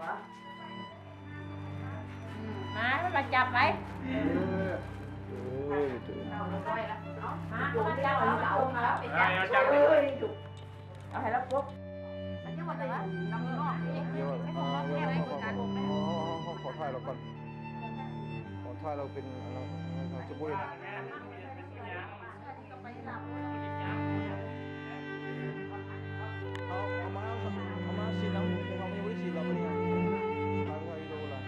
มาไม่มาจับไปโอ้ยถูก มาเอาเจ้าเอามาแล้วไปจับเลยเอาให้แล้วปุ๊บมันจะวันไหนน้ำงอกเดี๋ยวขอถ่ายเราก่อนขอถ่ายเราเป็นเราจะพูดเอามาฉีดแล้วเราไม่ได้ฉีดเราไม่ได้ถ่ายวิดีโอละ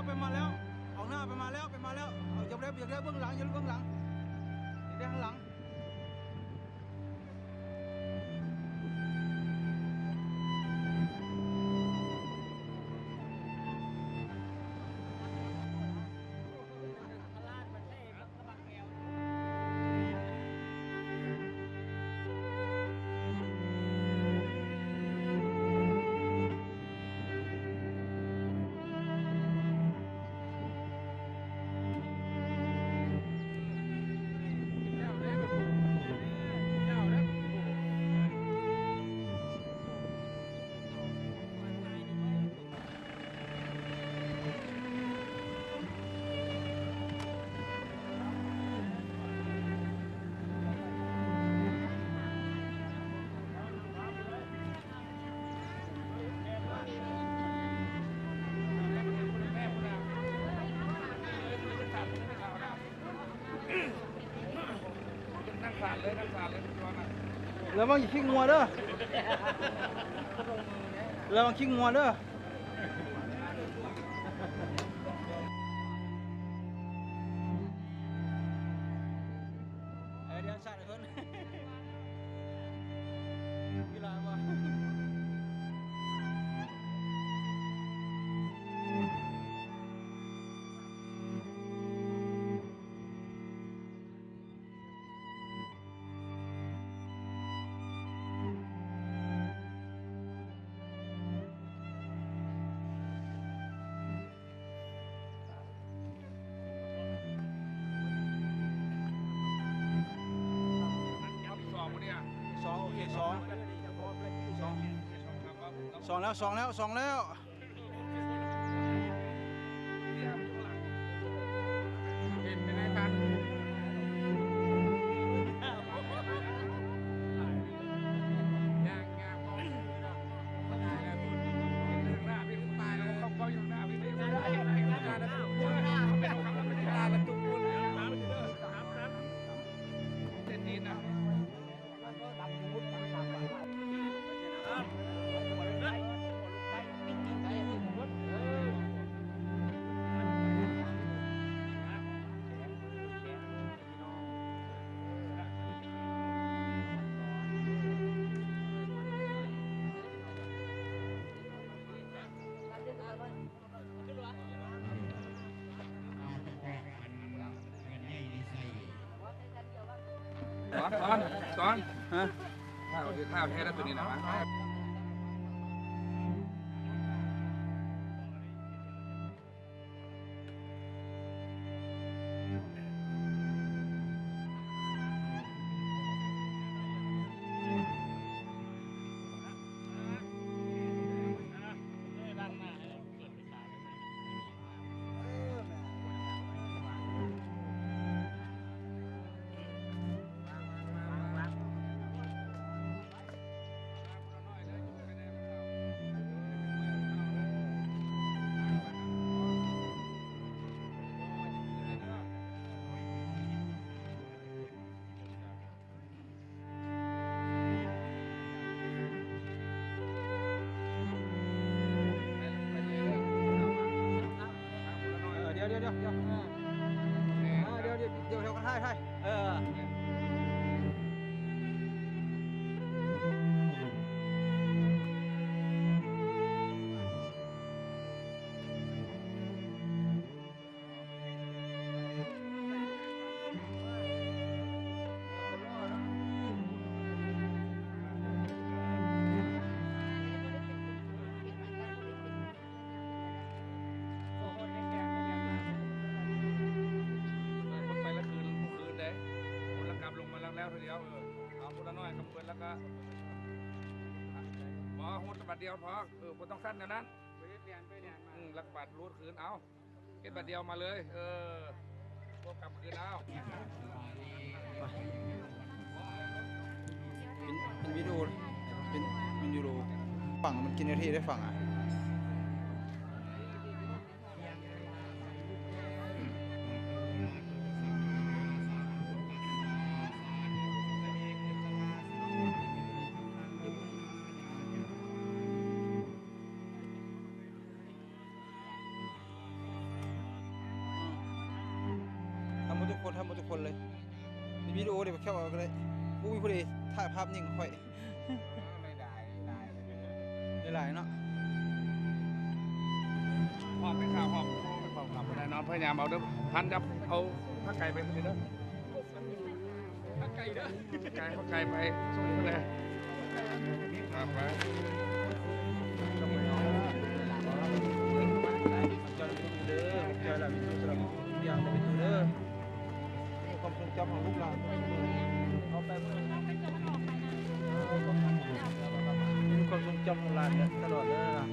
ไปมาแล้วเอาหน้าไปมาแล้วอย่าเบื้องหลังอย่าเบื้องหลังอย่าข้างหลังแล้วมันอย่าขี้งัวเด้อแล้วมันขี้งัวเด้อเดี๋ยวสั่นเพิ่นกีฬาบ่ สองแล้วสองแล้วสองแล้ว เห็นเป็นไงพันย่างย่างมองไม่ได้เลยพูดหน้าพี่ตายแล้วเขาอยู่หน้าพี่ไม่ได้อะไรกันนะเป็นคำเป็นตาละตุ้มคนเต้นดีนะสอน ฮะ ข้าวแท้แล้วตัวนี้นะวะ เดี๋ยวกันให้คนไปละคืนเด้คนละกลับลงมาแล้วทีเดียวเอาคนละน้อยกับเพื่อนแล้วก็หมอหุ่นบัดเดียวพอไม่ต้องสั้นอย่างนั้นแล้วบัดรูดคืนเอาเก็บบัดเดียวมาเลยพวกกลับคืนเอา เป็นวิดีโอเป็นยูโรฝั่งมันกินนาทีได้ฝั่งอ่ะทำหมดทุกคนเลยในวิดีโอเดี๋ยวแค่ว่าก็ได้กูมีผู้ใดถ่ายภาพนิ่งค่อยได้หลายเนาะ หอบไปข่าวหอบไปข่าวกลับไปได้นอนพยายามเอาเด้อพันกับเอาผ้าไก่ไปเด้อผ้าไก่เด้อผ้าไก่ไปส่งไปเลยครับไปต้องไปเอา เจอแล้วมีตัวสลับเดียวมีตัวเด้อความทรงจำของลูกหลานเอาไปมีความทรงจำของหลานเนี่ยตลอดเลยนะ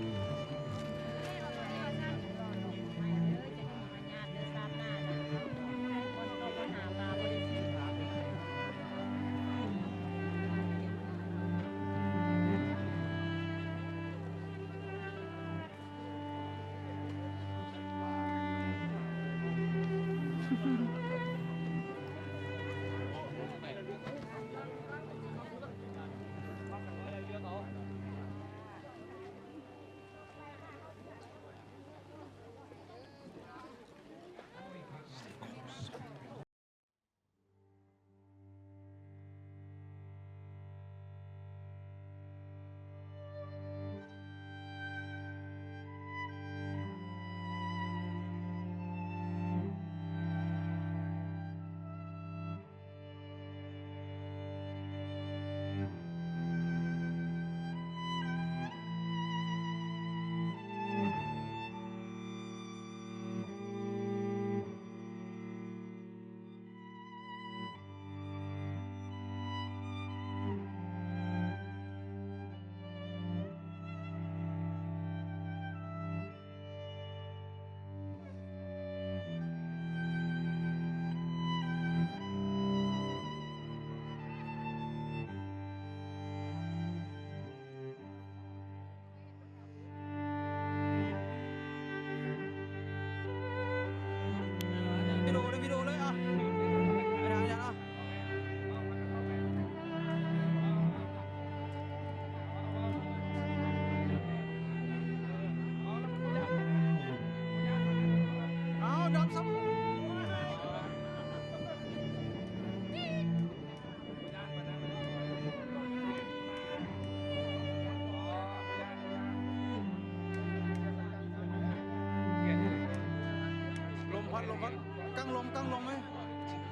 กั้งลมไหม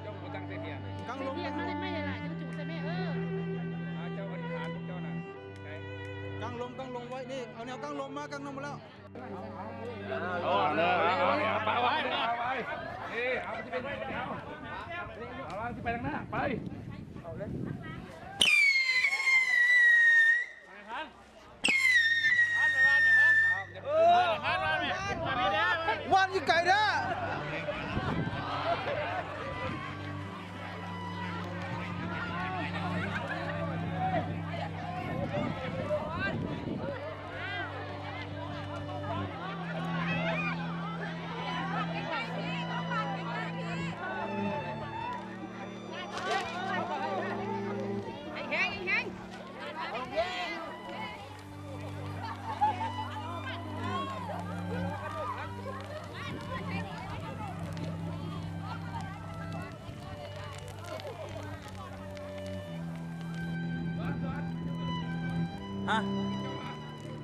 เจ้าผู้ตั้งใจเทียน กั้งลม เรียนมาได้ไม่ได้หลายจังจุใช่ไหมเจ้าบริหารพวกเจ้าน่ะไง กั้งลมไว้นี่เอาแนวกั้งลมมาแล้ว เอาไปไว้นี่เอาที่เป็นเอาที่ไปทางหน้าไปเอาเลย วันยิ่งไก่เด้อฮะ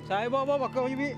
ใช่บ่บอกเกาอยู่พี่